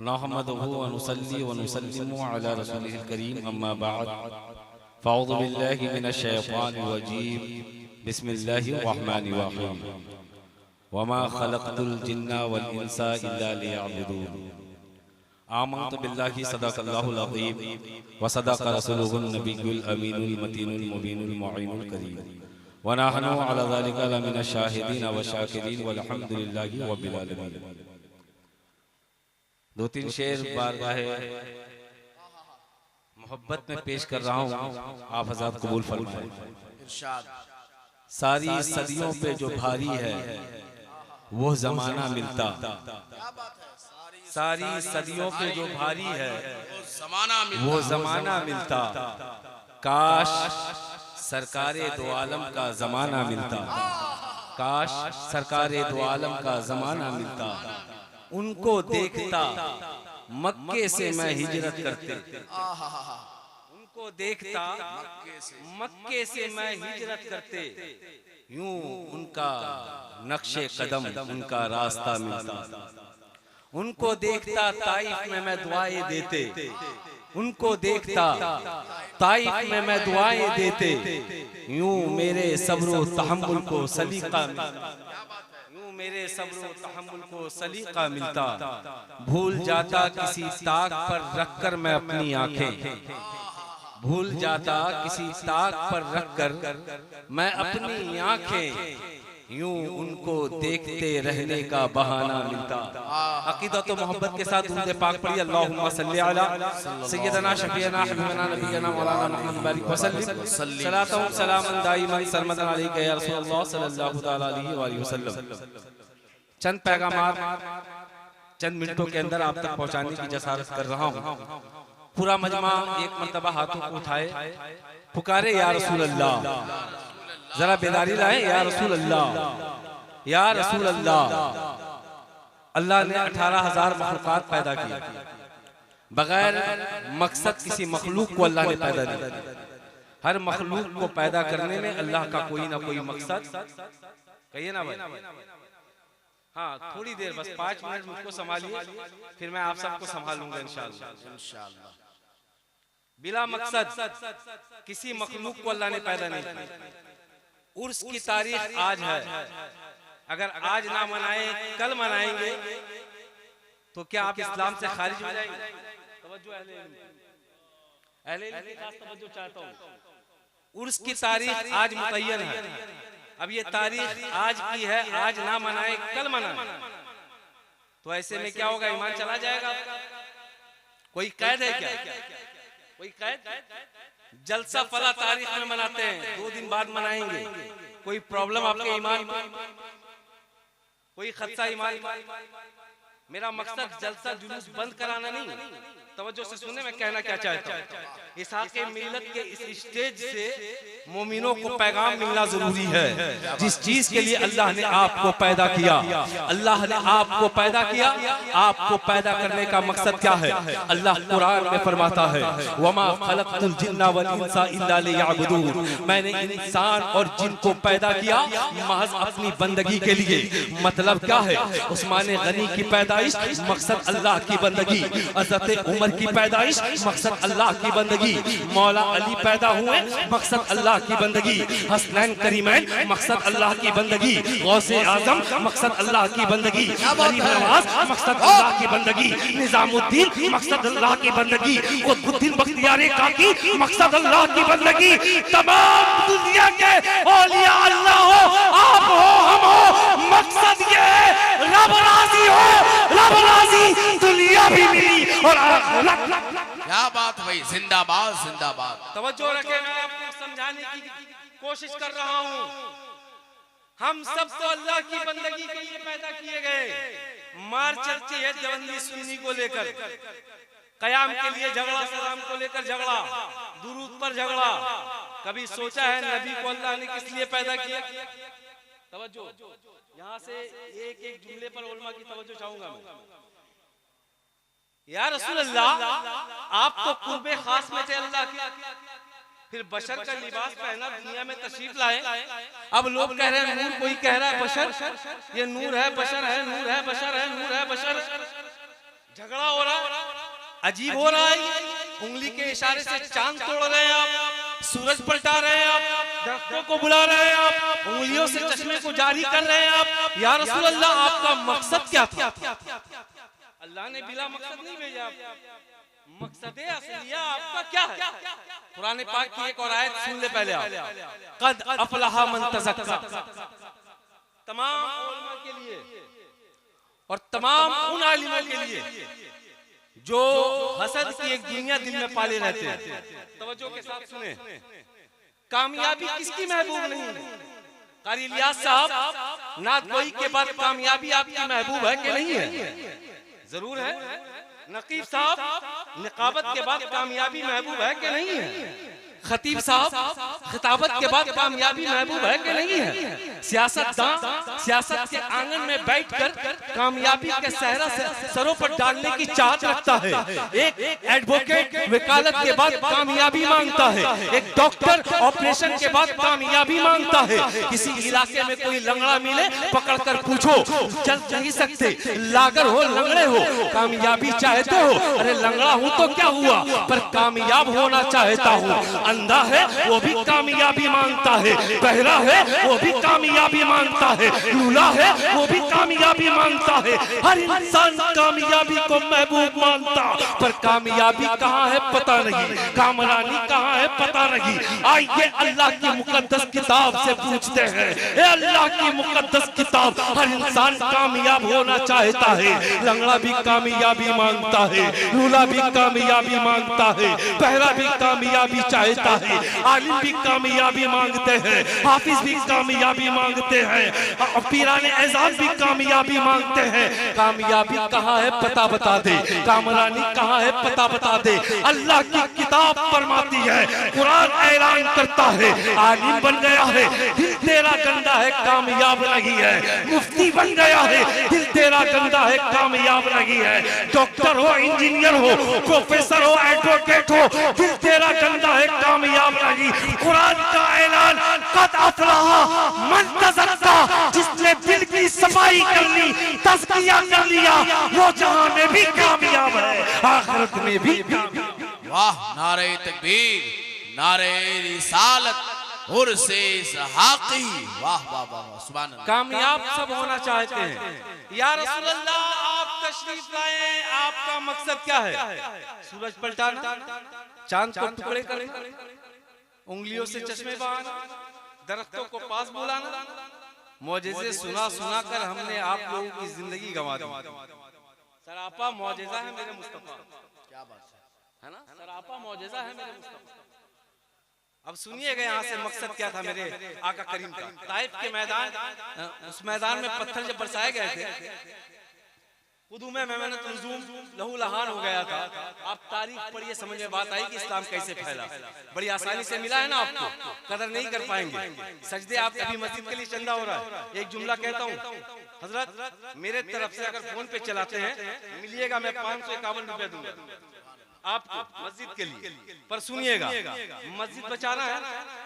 नहमदुहु व नुसल्ली व नुसल्लिमु अला रसूलिहिल करीम अम्मा बअद फ़अऊज़ु बिल्लाहि मिनश शैतानिर रजीम बिस्मिल्लाहिर रहमानिर रहीम वमा खलक़तुल जिन्ना वल इंसा इल्ला लियअबुदून आमनतु बिल्लाहि सदक़ल्लाहुल अज़ीम व सदक़ रसूलुहुन नबियुल अमीनुल मतीनुल मुबीनुल मुईनुल करीम व नहनु अला ज़ालिका लमिनश शाहिदीन व शाकिरीन वल्हम्दुलिल्लाहि रब्बिल आलमीन। दो तीन शेर बारगाहे मोहब्बत में पेश कर रहा हूँ, आप हज़रात कबूल फरमाएं। सारी सदियों पे जो भारी है वो जमाना मिलता, सारी सदियों पे जो भारी है वो जमाना मिलता, काश सरकारे दो आलम का जमाना मिलता, काश सरकारे दो आलम का जमाना मिलता। उनको देखता मक्के से मैं हिजरत करते, उनको देखता मक्के से मैं हिजरत करते, यूं उनका नक्शे कदम उनका रास्ता मिलता। उनको देखता ताइफ में मैं दुआएं देते, उनको देखता ताइफ में मैं दुआएं देते, यूं मेरे सब्र तहम्मुल को सलीका मिलता, यूं मेरे सब्र तहम्मुल को सलीका मिलता। भूल जाता किसी ताक पर रखकर मैं अपनी आंखें, भूल जाता किसी ताक पर रखकर मैं अपनी आंखें, यूं उनको देखते रहने का बहाना मिलता। अकीदत तो मोहब्बत के साथ दुरूद पाक पढ़िए। अल्लाहुम्मा सल्ली अला सय्यदना शफीअना हबीबना नबियना मौलाना मुहम्मद बारिक वसल्लम सलातु सलामन दाइमन सरमदन अलैका या रसूलल्लाह सल्लल्लाहु तआला अलैहि वसल्लम। चंद पैगामात चंद मिनटों के अंदर आप तक पहुंचाने की जसारत कर रहा हूं। पूरा मजमा एक मर्तबा हाथों को उठाए, पुकारे या रसूल अल्लाह, जरा बेदारी लाए, या रसूल अल्लाह, या रसूल अल्लाह। अल्लाह ने 18,000 मखलूकात पैदा की, बगैर मकसद किसी मखलूक को अल्लाह ने पैदा नहीं। हर मखलूक को पैदा करने में अल्लाह का कोई ना कोई मकसद, कहिए ना भाई। हाँ, थोड़ी देर बस 5 मिनट मुझको संभालिए, फिर मैं आप सबको संभालूंगा इंशाअल्लाह। बिला मकसद किसी मखलूक को अल्लाह ने पैदा नहीं किया। उर्स की तारीख आज है, अगर आज ना मनाए कल मनाएंगे तो क्या आप इस्लाम से खारिज हो जाएंगे? तवज्जो अहले इल्म की खास तवज्जो चाहता हूं। उर्स की तारीख आज मुतय्यन है, अब ये तारीख आज की है, आज ना मनाए कल मनाए तो ऐसे में क्या होगा? ईमान चला जाएगा। कोई कैद है क्या? कोई कैद? जलसा फला तारीख में मनाते हैं, 2 दिन बाद मनाएंगे, कोई प्रॉब्लम आपके ईमान पर? कोई खदशा ईमान पर? मेरा मकसद जलसा जुलूस बंद कराना नहीं, तवज्जो से सुने मैं कहना क्या चाहता हूँ। इसहाक़े मिल्लत के इस स्टेज से मोमिनों को पैगाम मिलना जरूरी है। जिस चीज के लिए अल्लाह ने आपको पैदा किया, अल्लाह ने आपको पैदा किया, आपको पैदा करने का मकसद क्या है? अल्लाह कुरान में फरमाता है, वमा खलक़तुल जिन्ना वल इंसा इल्ला लियअबुदून। मैंने इंसान और जिन को पैदा किया महज अपनी बंदगी के लिए। मतलब क्या है? उस्मान गनी की पैदाइश मकसद अल्लाह की बंदगी, हज़रत उमर की पैदाइश मकसद अल्लाह की बंदगी, मौला अली पैदा हुए मकसद अल्लाह की बंदगी, हसनैन करीमैन मकसद अल्लाह की बंदगी, गौसे आजम मकसद अल्लाह की बंदगी, गरीब नवाज मकसद अल्लाह की बंदगी, निजामुद्दीन मकसद अल्लाह की बंदगी, कुतुबुद्दीन बख्तियार काकी मकसद अल्लाह की बंदगी। तमाम दुनिया के औलिया अल्लाह हो, आप हो, हम हो, मकसद ये रब राजी हो, रब राजी, दुनिया भी मिली और क्या बात भाई, जिंदाबाद जिंदाबाद। तवज्जो रखें, मैं आपको समझाने की कोशिश कर रहा हूँ। हम सब तो अल्लाह की बंदगी के लिए पैदा किए गए। मार चलती है देवबंदी सुन्नी को लेकर, कयाम के लिए झगड़ा, सलाम को लेकर झगड़ा, दुरूद पर झगड़ा। कभी सोचा है नबी को अल्लाह ने किस लिए पैदा किया? तवज्जो, यहाँ से एक एक जुमले पर उलमा की तवज्जो चाहूंगा मैं। या रसूल अल्लाह, आप तो कुर्बे खास में थे अल्लाह के, फिर बशर का लिबास पहना दुनिया में तशरीफ लाए। अब लोग कह रहे हैं नूर, कोई कह रहा है बशर, ये नूर है बशर है, नूर है बशर है, नूर है बशर। झगड़ा हो रहा है, अजीब हो रहा है, उंगली के इशारे से चांद तोड़ रहे हैं आप, सूरज पलटा रहे हैं आप, दरख्तों को बुला रहे हैं आप, उंगलियों से चश्मे को जारी कर रहे हैं आप। या रसूल अल्लाह, आपका मकसद क्या था? अल्लाह ने बिला मकसद नहीं भेजा, मकसद असलिया आपका क्या है? कुरान पाक की एक और आयत सुन ले पहले आप। कद अफलहा मन तज़क्का, तमाम उलमा के लिए और तमाम उन आलिमों के लिए जो हसद की एक दुनिया दिल में पाले रहते हैं। तवज्जो के साथ सुने, कामयाबी किसकी महबूब नहीं? कारी इलियास साहब, नात गोई के बाद कामयाबी आपकी महबूब है कि नहीं है? जरूर है। नकीब साहब, निकाबत के बाद कामयाबी महबूब है कि नहीं है? खतीब साहब, खिताबत के बाद कामयाबी महबूब है कि नहीं है? सियासतदान सियासत के आंगन में बैठकर कामयाबी के सहरा से सरों पर डालने की चाहत रखता है। एक एडवोकेट वकालत के बाद कामयाबी मांगता है, एक डॉक्टर ऑपरेशन के बाद कामयाबी मांगता है। किसी इलाके में कोई लंगड़ा मिले, पकड़कर पूछो, चल नहीं सकते, लागर हो, लंगड़े हो, कामयाबी चाहते हो? अरे लंगड़ा हूं तो क्या हुआ, पर कामयाब होना चाहता हूँ। अंधा है वो भी कामयाबी मांगता है, बहरा है वो भी कामयाबी मांगता है, लूला है वो भी कामयाबी मांगता है। हर इंसान कामयाबी को महबूब मानता, पर कामयाबी कहाँ है पता नहीं, कामरानी कहाँ है पता नहीं। आइए अल्लाह की मुकद्दस किताब से पूछते हैं, ए अल्लाह की मुकद्दस किताब, हर इंसान कामयाब होना चाहता है। लंगड़ा भी कामयाबी मांगता है, लूला भी कामयाबी मांगता है, बहरा भी कामयाबी चाहता है, आलिम भी कामयाबी मांगते हैं, हाफिज भी कामयाबी मांगते हैं, पीराने एजाज भी कामयाबी मांगते हैं। कामयाबी कहाँ है पता बता दे, कामरानी कहाँ है पता बता दे। अल्लाह की किताब फरमाती है, कुरान ऐलान करता है, आलिम बन गया है, दिल तेरा गंदा है, कामयाब नहीं है। मुफ्ती बन गया है, दिल तेरा गंदा है, कामयाब नहीं है। डॉक्टर हो, इंजीनियर हो, प्रोफेसर हो, एडवोकेट हो, दिल तेरा गंदा है, कामयाब नहीं। कुरान का ऐलान, कद अफलहा मन तज़क्का, जिसने दिल की सफाई कर ली, तज़किया कर लिया, वो जहां में भी कामयाब है, आखिरत में भी कामयाब। वाह, नारे तकबीर, नारे रिसालत, उर्से हाक़ी, वाह वाह वाह, सुभान अल्लाह। कामयाब सब होना चाहते हैं। या रसूल अल्लाह, आप तशरीफ लाए, आपका मकसद क्या है? सूरज पलटाना, चांद को टुकड़े करना, उंगलियों से चश्मे बहाना, दरख्तों को पास बुलाना। मौजिज़े सुना सुना कर हमने आप लोगों की जिंदगी गंवा दी। सरापा मौजिज़ा है मेरे मुस्तफा, क्या बात है ना? सरापा मौजिज़ा है मेरे मुस्तफा। अब सुनिएगा यहाँ से मकसद क्या था मेरे आका करीम का। ताइफ के मैदान, उस मैदान में पत्थर जब बरसाए गए थे, खुदुमे मेमनत नज़ूम लहू लहान हो गया था। आप तारीख पढ़िए, समझ में बात आई कि इस्लाम कैसे फैला। बड़ी आसानी से मिला है ना आपको, कदर नहीं कर पाएंगे। सजदे आप अभी मस्जिद के लिए चंदा हो रहा है। एक जुमला कहता हूँ, हजरत मेरे तरफ से अगर फोन पे चलाते हैं, मिलिएगा, मैं 551 रुपए दूंगा आपको मस्जिद के लिए। पर सुनिएगा, मस्जिद बचाना है,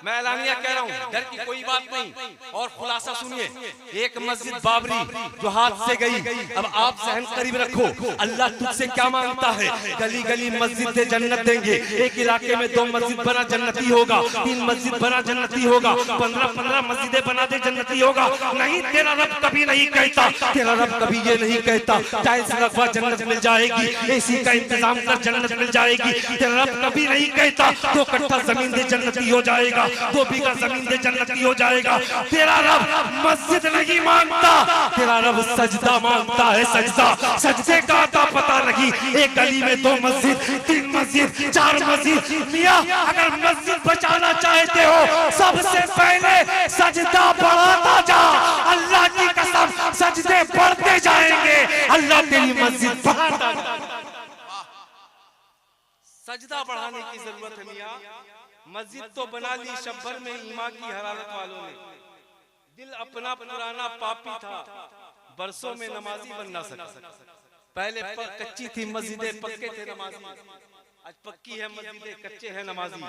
मैं एलानिया कह रहा हूँ, डर की कोई बात नहीं। और खुलासा सुनिए, एक मस्जिद बाबरी जो हाथ से गई, अब आप सहन करीब रखो, अल्लाह तुझसे क्या मांगता है? गली गली मस्जिद दे, जन्नत देंगे। एक इलाके में 2 मस्जिद बना, जन्नती होगा। 3 मस्जिद बना, जन्नती होगा। 15-15 मस्जिदें बना दे, जन्नती होगा। नहीं, तेरा रब कभी नहीं कहता, तेरा रब कभी ये नहीं कहता टाइल्स लगवा जन्नत मिल जाएगी, एसी का इंतजाम कर जन्नत मिल जाएगी। तेरा रब कभी नहीं कहता 2 कट्ठा जमीन दे, जन्नती हो जाएगा, 2 बीघा जमीन दे, जन्नती हो जाएगा। तेरा रब मस्जिद नहीं मांगता, तेरा रब सजदा मांगता है, सजदा। सजदे का आता पता नहीं, एक गली में 2 मस्जिद, 3 मस्जिद, 4 मस्जिद। मियां, अगर मस्जिद बचाना चाहते हो, सबसे पहले सजदा बढ़ाता जा। अल्लाह की कसम, सजदे बढ़ते जाएंगे, अल्लाह तेरी मस्जिद बढ़ाता जाएगा। सजदा बढ़ाने की जरूरत है मियां। मस्जिद तो बना ली शब्बर में ईमान की हरारत वालों ने। दिल अपना पुराना पापी था, बरसों में नमाजी बन ना सका। पहले कच्ची थी मस्जिदें, पक्के थे नमाजी। आज पक्की है मस्जिदें, कच्चे हैं नमाजी।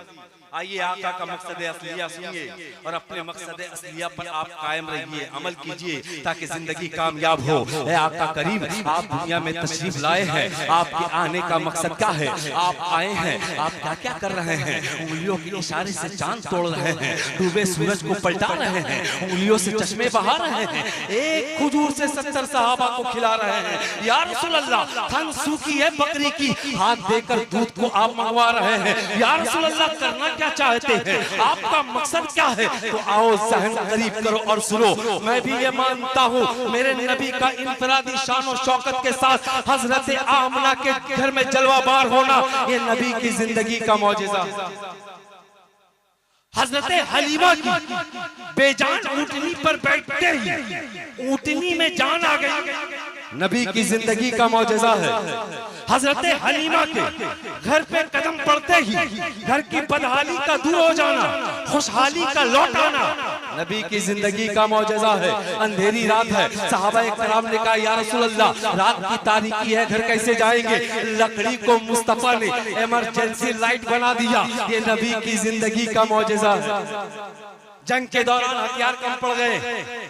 आइए आका का मकसद असलिया सुनिए और अपने मकसद असलिया पर आप कायम रहिए, अमल कीजिए ताकि जिंदगी कामयाब हो। ऐ आका करीम, आप दुनिया में तशरीफ लाए हैं, आपके आने का मकसद क्या है? आप आए हैं, आप क्या क्या कर रहे हैं? उंगलियों के इशारे से चांद तोड़ रहे हैं, डूबे सूरज को पलटा रहे हैं, उंगलियों से चश्मे बहा रहे हैं, एक खजूर से 70 सहाबा को खिला रहे हैं। या रसूल अल्लाह, थन सूखी है बकरी की, हाथ देकर दूध को आप मंगवा रहे हैं। या रसूल अल्लाह, करना क्या चाहते हैं? आपका मकसद क्या है? तो आओ सहन करीब करो और सुनो। मैं भी ये मानता हूँ मेरे नबी का इनफरादी शान और शौकत के साथ हजरत आमना के घर में जलवाबार होना ये नबी की जिंदगी का मौजिज़ा। हजरत हलीमा की बेजान ऊँटनी पर बैठते ही ऊँटनी में जान आ गई, नबी की जिंदगी का मौजिज़ा है। हजरत हलीमा के घर पे कदम पड़ते ही घर की बदहाली का दूर हो जाना, खुशहाली का लौट आना नबी की जिंदगी का मौजिज़ा है। अंधेरी रात है, सहाबा किराम ने कहा या रसूल अल्लाह, रात की तारीकी है, घर कैसे जाएंगे? लकड़ी को मुस्तफा ने इमरजेंसी लाइट बना दिया, ये नबी की जिंदगी का मौजिज़ा है। जंग के दौरान हथियार कम पड़ गए,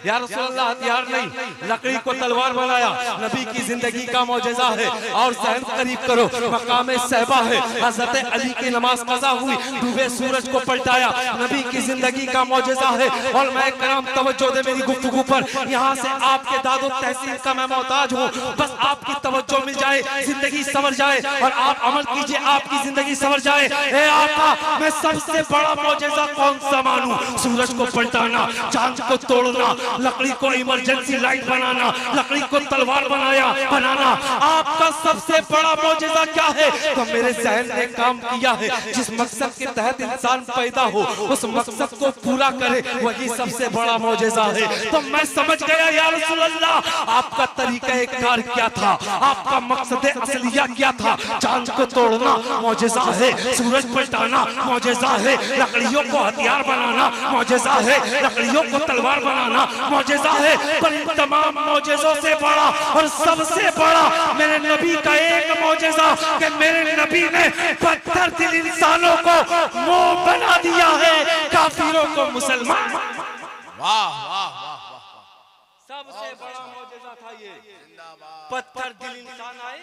या रसूल अल्लाह हथियार नहीं, लकड़ी को तलवार बनाया, नबी की जिंदगी का मौजिज़ा है। और सहन करीब करो, मकाम सहबा है, हजरत अली की नमाज कज़ा हुई, डूबे सूरज को पलटाया, नबी की जिंदगी का मौजिज़ा है। और मैं कराम तवज्जो दे मेरी गुफ्तगू पर, यहाँ से आपके दादो तहसीन का मैं मोहताज हूँ, बस आपकी तवज्जो मिल जाए, जिंदगी संवर जाए और आप अमल कीजिए, आपकी जिंदगी संवर जाए। ए आका, मैं सबसे बड़ा मौजिज़ा कौन सा मानूं? सूरज को पलटाना, चांद को तोड़ना, लकड़ी को इमरजेंसी लाइट बनाना, लकड़ी को तलवार बनाना आपका सबसे बड़ा मौजिज़ा क्या है? तो मेरे ज़हन ने काम किया है, जिस मकसद के तहत इंसान पैदा हो उस मकसद को पूरा करे, वही सबसे बड़ा मौजिज़ा है। तो मैं समझ गया या रसूल अल्लाह, आपका तरीक़ा-ए-कार क्या था, आपका मकसद असलिया क्या था? चांद को तोड़ना मौजिज़ा है, सूरज पलटाना मौजिज़ा है, लकड़ियों को हथियार बनाना मौजिज़ा है, लकड़ियों को तलवार बनाना मौजिज़ा है। पर इन तमाम मौजिज़ों से बड़ा और सबसे बड़ा मेरे नबी का एक मौजिज़ा कि मेरे नबी ने पत्थर दिल इंसानों को मोम बना दिया है, काफिरों को मुसलमान। वाह वाह वाह, सबसे बड़ा मौजिज़ा था ये। पत्थर दिल इंसान आए,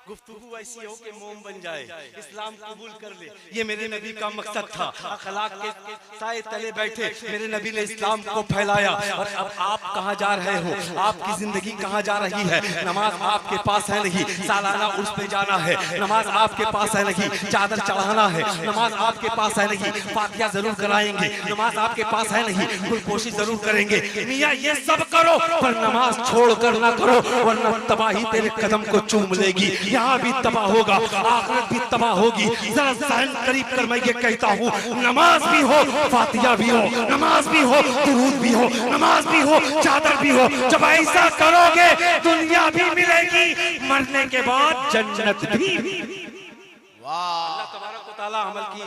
गुफ्तगू ऐसी हो कि मोम बन जाए, इस्लाम कबूल कर ले, ये मेरे नबी का मकसद था। अखलाक के साए तले बैठे मेरे नबी ने इस्लाम को फैलाया। और अब आप कहाँ जा रहे हो? आपकी जिंदगी कहाँ जा रही है? नमाज आपके पास है नहीं, सालाना उर्स पे जाना है, नमाज आपके पास है नहीं, चादर चढ़ाना है, नमाज आपके पास है नहीं, फातिहा जरूर कराएंगे, नमाज आपके पास है नहीं, गुलपोशी जरूर करेंगे। मियाँ ये सब करो पर नमाज छोड़ कर ना करो, वरना तबाही तेरे कदम को चूम लेगी। यहाँ भी तबाह होगा, आखिरत भी तबाह होगी। जरा सहन करीब कर मैं ये कहता हूँ, नमाज भी हो, फातिहा भी हो, नमाज भी हो, दुरूद भी हो, नमाज भी हो, चादर भी हो। जब ऐसा करोगे दुनिया भी मिलेगी, मरने के बाद जन्नत भी। वाह, अल्लाह तबारक व तआला अमल की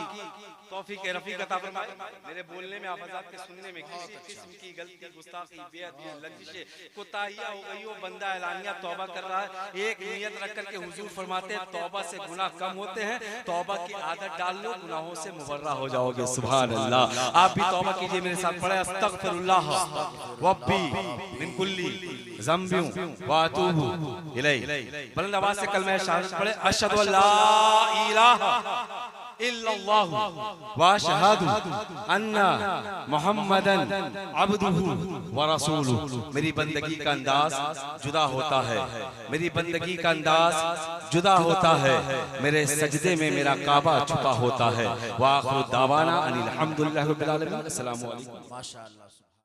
तौफीक रफीक अता फरमाए। मेरे बोलने में, आप हज़रात के सुनने में किसी किस्म की गलती, गुस्ताखी, बेअदबी, लंजिशें, कोताहियां हो गई हो, बंदा एलानिया तौबा कर रहा है, एक नियत रख कर के हुजूर फरमाते हैं तौबा से गुनाह कम होते हैं, तौबा की आदत डाल लो, गुनाहों से मुबर्रा हो जाओगे। सुभान अल्लाह। आप भी तौबा कीजिए मेरे साथ, पढ़े अस्तगफिरुल्लाह वब्बी मिन कुल्ली ज़ंबिन व अतूबु इलैहि। बुलंद आवाज से कलमा शहादत पढ़े, अशहदु अल्ला इलाहा इल्लल्लाहु व अशहदु अन्ना मुहम्मदन अब्दुहु व रसूलुहु। मेरी बंदगी का अंदाज जुदा होता है, मेरी बंदगी का अंदाज जुदा होता है, मेरे सजदे में मेरा काबा छुपा होता है। व आखिरु दावाना अनिल हम्दुलिल्लाहि रब्बिल आलमीन। अस्सलामु अलैकुम। माशाअल्लाह।